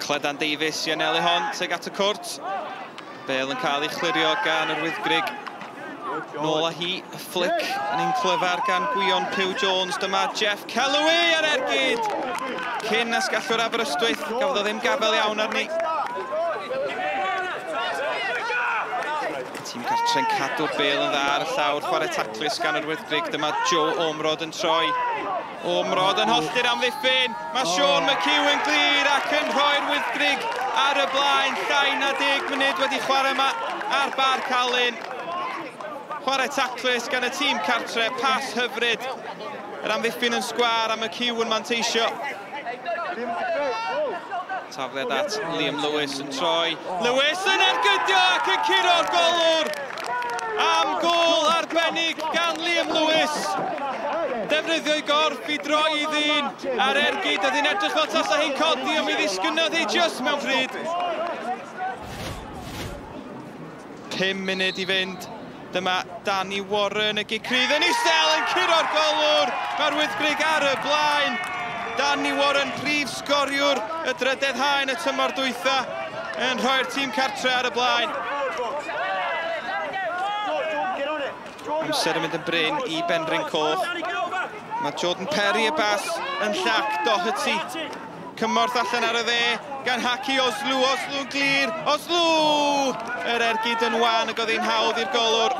Cledan Davies i anelu hon tuag at y cwrt. Bale yn cael ei chlirio gan yr Wyddgrug. Nôl â hi, y flic yn un clyfar gan Gwion Pew Jones. Dyma Jeff Calloway ar ergyd. Cyn as gallw'r Aberystwyth, gafodd o ddim gafel iawn arni. Tîm cartre'n cadw'r Bale yn dda ar y llawr, chwarae taclus gan yr Wyddgrug. Dyma Joe Ormrod yn troi. Ormrod yn hollti'r amddiffyn. Mae Sean McHugh yn glir ac yn rhoi'r Wyddgrug ar y blaen. Llai na 10 munud wedi chwarae yma ar bar calyn. Chwarae taclus gan y tîm cartre, pas hyfryd. Yr amddiffyn yn sgwar a McHugh yn manteisio. Tafliad at Liam Lewis yn troi. Lewis yn ergydio ac yn curo'r golwr. Am gol arbennig gan Liam Lewis. Defnyddio i gorff i droi i ddyn ar ergyd. Oedd hi'n edrych fel tasa hi'n codi, ond mi ddisgynnodd hi just mewn pryd. 5 munud i fynd. Dyma Danny Warren, y gigrydd yn isel yn curo'r golwr. Mae'r Wyddgrug ar y blaen. Danny Warren, prif sgoriwr y drydedd haen y tymor dwytha, yn rhoi'r tîm cartre ar y blaen. Amser yn mynd yn bryn i Penrhyncoch. Mae Jordan Perry y bas yn llac Doherty. Cymorth allan ar y dde gan Haki Oslu. Oslu'n glir. Oslu! Yr ergyd yn wan ac oedd hi'n hawdd i'r golwr.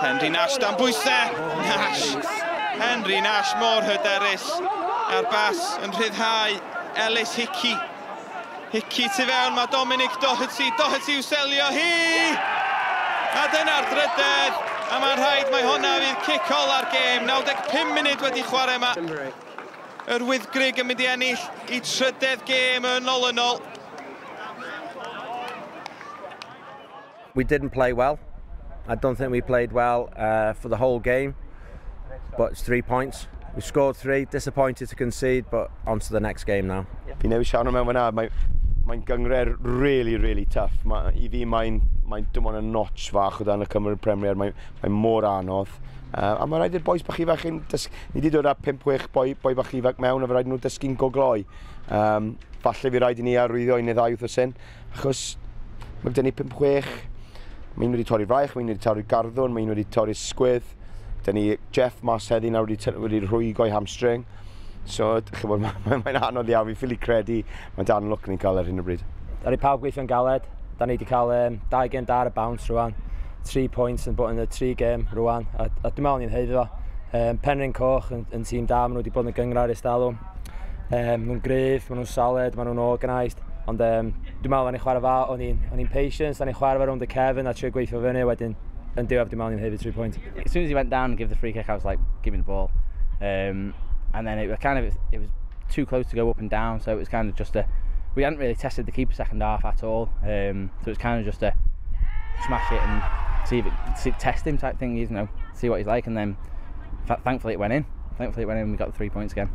Henry Nash dan bwysau. Nash. Henry Nash mor hyderus. A'r bas yn rhyddhau Ellis Hickey. Hickey tu fewn, mae Dominic Doherty. Doherty i'w selio hi! A dyna'r drydedd. A mae'n rhaid mai hwnna fydd cic ola'r gêm. 95 munud wedi chwarae yma. Yr Wyddgrug yn mynd i ennill i trydydd gêm yn ôl. We didn't play well. I don't think we played well for the whole game. But it's 3 points. We scored 3, disappointed to concede, but on to the next game now. Fi newid siarad mewn fyna, mae'n gyngred really tough. I fi mae'n dim ond yn notch fach o dan y Cymru Premier, mae'n mor anodd. A mae'n rhaid i'r boes bach ifach ni wedi dod â 5-6 boi bach ifach mewn a fe rhaid nhw dysgu'n gogloi. Falle fi rhaid i ni arwyddo un neu ddau wrth y achos mae gen ni 5-6. Mae'n wedi torri fraich, mae'n wedi torri garddwn, mae'n wedi torri sgwydd. Dyn ni Jeff mas heddi nawr wedi rhwygo'i hamstring. So, mae'n anodd iawn, fi'n ffili credu mae Dan Look ni'n cael ar hyn o bryd. Da ni pawb gweithio'n galed. Da ni wedi cael 2 gêm da ar y bounce rwan. 3 points yn y 3 gêm rwan. A dwi'n meddwl ni'n heiddo. Penrhyncoch yn tîm da, maen nhw wedi bod yn gyngor ers dalw. Maen nhw'n gryf, maen nhw'n solid, maen nhw'n organised. Ond dwi'n meddwl da ni'n chwarae fa, o'n i'n patience, da ni'n chwarae fa rownd y Kevin a trio gweithio fyny wedyn. And do have the man in here with 3 points. As soon as he went down and gave the free kick, I was like, give me the ball. And then it was too close to go up and down, so it was kind of just we hadn't really tested the keeper second half at all. So it was kind of just a smash it and test him type thing, you know, see what he's like. And then thankfully it went in. We got the 3 points again.